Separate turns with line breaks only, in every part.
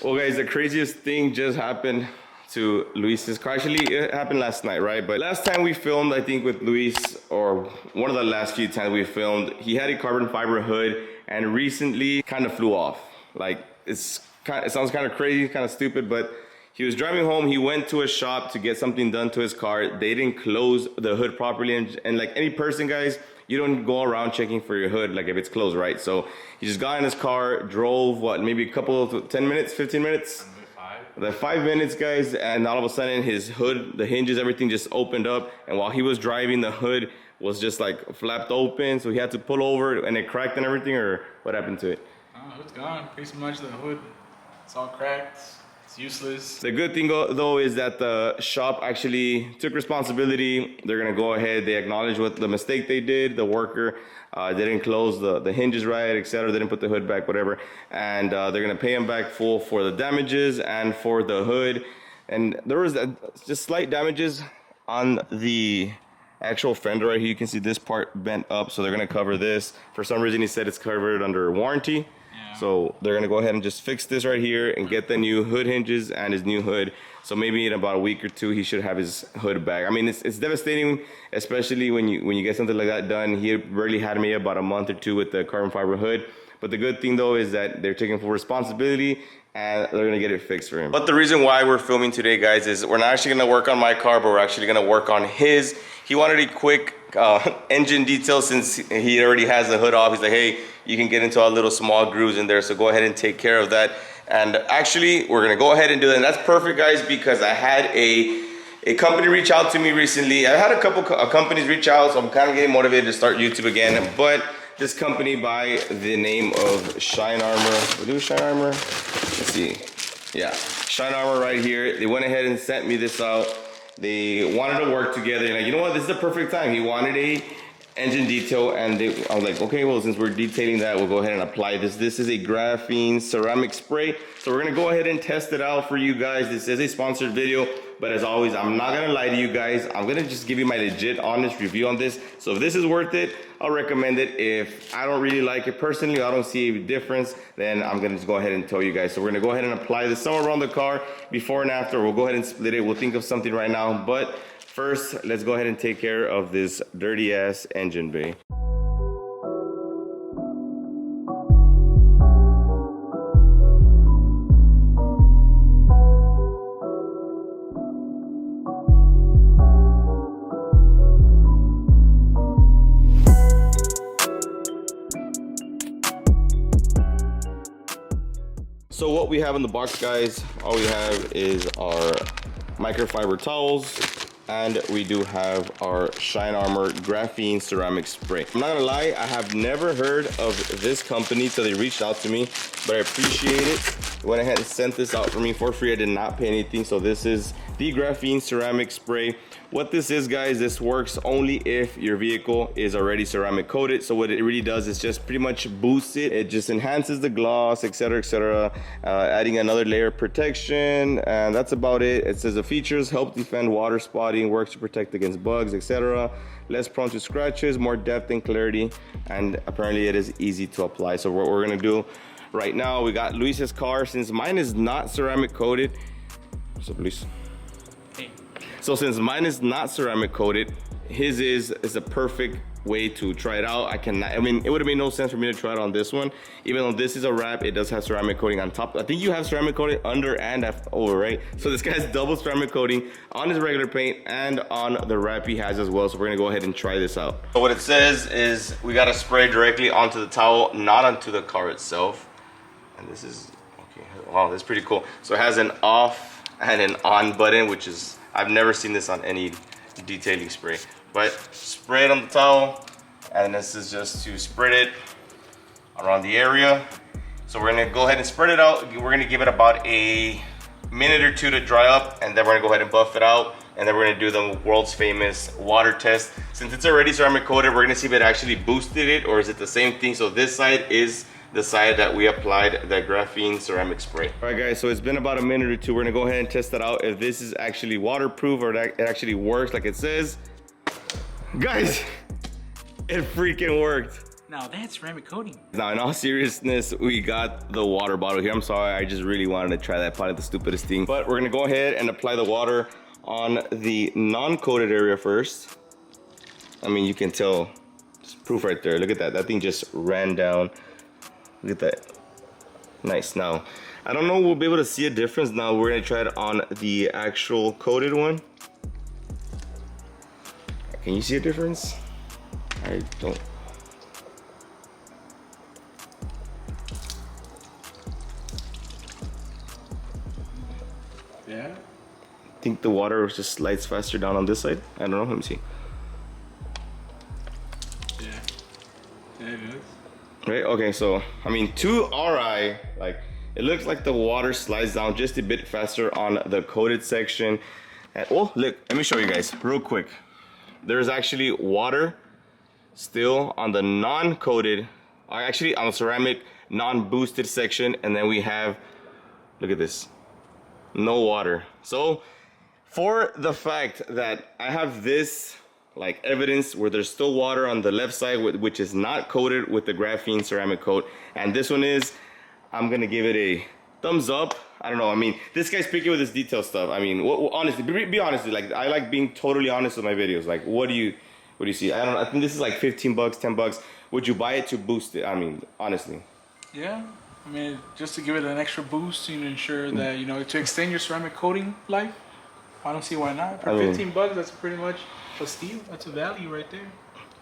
Well guys, the craziest thing just happened to Luis's car. Actually, it happened last night, right? But last time we filmed, I think with Luis, or one of the last few times we filmed, he had a carbon fiber hood and recently kind of flew off. Like, it sounds kind of crazy, kind of stupid, but he was driving home, he went to a shop to get something done to his car. They didn't close the hood properly, and like any person, guys, you don't go around checking for your hood like if it's closed, right? So he just got in his car, drove, what, maybe a couple of 10 minutes, 15 minutes? Like 5 minutes, guys, and all of a sudden his hood, the hinges, everything just opened up, and while he was driving, the hood was just like flapped open, so he had to pull over and it cracked and everything. Or what happened to it?
Oh, it's gone. Pretty much the hood, it's all cracked. It's useless.
The good thing though is that the shop actually took responsibility. They're gonna go ahead, they acknowledge what the mistake they did. The worker they didn't close the hinges right, etc. They didn't put the hood back, whatever, and they're gonna pay him back full for the damages and for the hood. And there was just slight damages on the actual fender right here. You can see this part bent up, so they're gonna cover this. For some reason he said it's covered under warranty. So they're gonna go ahead and just fix this right here and get the new hood hinges and his new hood. So maybe in about a week or two, he should have his hood back. I mean, it's devastating, especially when you get something like that done. He barely had maybe about a month or two with the carbon fiber hood. But the good thing though is that they're taking full responsibility and they're gonna get it fixed for him. But the reason why we're filming today, guys, is we're not actually gonna work on my car, but we're actually gonna work on his. He wanted a quick engine detail since he already has the hood off. He's like, hey, you can get into our little small grooves in there, so go ahead and take care of that. And actually, we're gonna go ahead and do that. And that's perfect, guys, because I had a company reach out to me recently. I had a couple companies reach out, so I'm kind of getting motivated to start YouTube again. But this company by the name of Shine Armor. What do Shine Armor? Let's see. Yeah, Shine Armor right here. They went ahead and sent me this out. They wanted to work together, and like, you know what, this is the perfect time. He wanted a engine detail, and I was like, okay, well, since we're detailing that, we'll go ahead and apply this. This is a graphene ceramic spray, so we're gonna go ahead and test it out for you guys. This is a sponsored video, but as always, I'm not gonna lie to you guys. I'm gonna just give you my legit, honest review on this. So if this is worth it, I'll recommend it. If I don't really like it personally, I don't see a difference, then I'm gonna just go ahead and tell you guys. So we're gonna go ahead and apply this somewhere around the car, before and after. We'll go ahead and split it. We'll think of something right now, but first, let's go ahead and take care of this dirty ass engine bay. So what we have in the box, guys, all we have is our microfiber towels, and we do have our Shine Armor graphene ceramic spray. I'm not gonna lie, I have never heard of this company till they reached out to me, but I appreciate it. They went ahead and sent this out for me for free. I did not pay anything. So this is the graphene ceramic spray. What this is, guys, this works only if your vehicle is already ceramic coated. So what it really does is just pretty much boosts it. It just enhances the gloss, etc., adding another layer of protection, and that's about it. It says the features help defend water spotting, works to protect against bugs, etc., less prone to scratches, more depth and clarity, and apparently it is easy to apply. So what we're gonna do right now, we got Luis's car. Since mine is not ceramic coated, what's up, Luis? So since mine is not ceramic coated, his is a perfect way to try it out. I mean, it would have made no sense for me to try it on this one. Even though this is a wrap, it does have ceramic coating on top. I think you have ceramic coating under and over, right? So this guy has double ceramic coating on his regular paint and on the wrap he has as well. So we're gonna go ahead and try this out. So what it says is we gotta spray directly onto the towel, not onto the car itself. And this is, okay, wow, that's pretty cool. So it has an off and an on button, which is, I've never seen this on any detailing spray. But spray it on the towel, and this is just to spread it around the area. So we're gonna go ahead and spread it out. We're gonna give it about a minute or two to dry up, and then we're gonna go ahead and buff it out, and then we're gonna do the world's famous water test. Since it's already ceramic coated, we're gonna see if it actually boosted it, or is it the same thing. So this side is the side that we applied the graphene ceramic spray. All right, guys, so it's been about a minute or two. We're gonna go ahead and test it out if this is actually waterproof or it actually works like it says. Guys, it freaking worked.
Now that's ceramic coating.
Now, in all seriousness, we got the water bottle here. I'm sorry, I just really wanted to try that, probably the stupidest thing. But we're gonna go ahead and apply the water on the non-coated area first. I mean, you can tell, it's proof right there. Look at that, that thing just ran down. Look at that, nice. Now, I don't know we'll be able to see a difference. Now we're gonna try it on the actual coated one. Can you see a difference? I don't.
Yeah.
I think the water just slides faster down on this side. I don't know, let me see.
Yeah. Yeah, it is.
Right, okay, so, I mean, to our eye, like, it looks like the water slides down just a bit faster on the coated section. And, oh, look, let me show you guys real quick. There's actually water still on the non-coated, actually on the ceramic non-boosted section, and then we have, look at this, no water. So for the fact that I have this like evidence where there's still water on the left side, which is not coated with the graphene ceramic coat, and this one is, I'm gonna give it a thumbs up. I don't know, I mean, this guy's picky with his detail stuff. I mean, honestly, be honest, like, I like being totally honest with my videos. Like, what do you see? I don't know, I think this is like 15 bucks, 10 bucks. Would you buy it to boost it? I mean, honestly.
Yeah, I mean, just to give it an extra boost and ensure that, you know, to extend your ceramic coating life, I don't see why not. For 15 bucks, that's pretty much a steal. That's a value right there.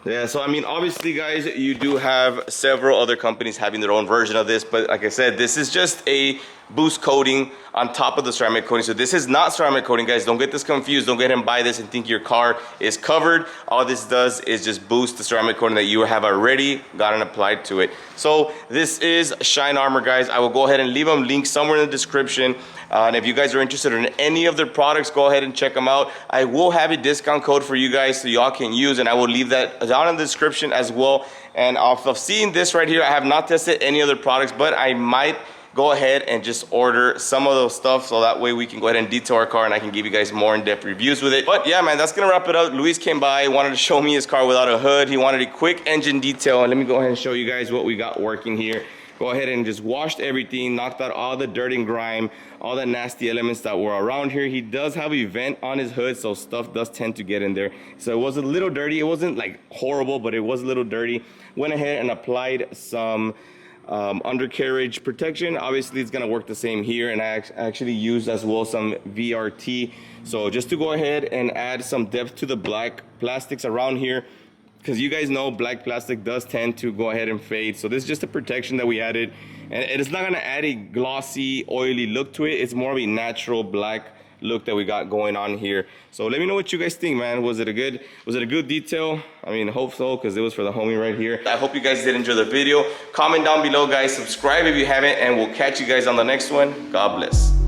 Yeah, so I mean, obviously, guys, you do have several other companies having their own version of this, but like I said, this is just a boost coating on top of the ceramic coating. So this is not ceramic coating, guys. Don't get this confused. Don't get and buy this and think your car is covered. All this does is just boost the ceramic coating that you have already gotten applied to it. So this is Shine Armor, guys. I will go ahead and leave them links somewhere in the description. And if you guys are interested in any of their products, go ahead and check them out. I will have a discount code for you guys so y'all can use, and I will leave that down in the description as well. And off of seeing this right here, I have not tested any other products, but I might go ahead and just order some of those stuff so that way we can go ahead and detail our car and I can give you guys more in-depth reviews with it. But yeah, man, that's gonna wrap it up. Luis came by, wanted to show me his car without a hood. He wanted a quick engine detail, and let me go ahead and show you guys what we got working here. Go ahead and just washed everything, knocked out all the dirt and grime, all the nasty elements that were around here. He does have a vent on his hood, so stuff does tend to get in there. So it was a little dirty. It wasn't like horrible, but it was a little dirty. Went ahead and applied some undercarriage protection. Obviously, it's gonna work the same here, and I actually used as well some VRT. So just to go ahead and add some depth to the black plastics around here, because you guys know black plastic does tend to go ahead and fade. So this is just a protection that we added, and it's not gonna add a glossy, oily look to it. It's more of a natural black look that we got going on here. So let me know what you guys think, man. Was it a good detail? I mean, hope so, because it was for the homie right here. I hope you guys did enjoy the video. Comment down below, guys. Subscribe if you haven't, and we'll catch you guys on the next one. God bless.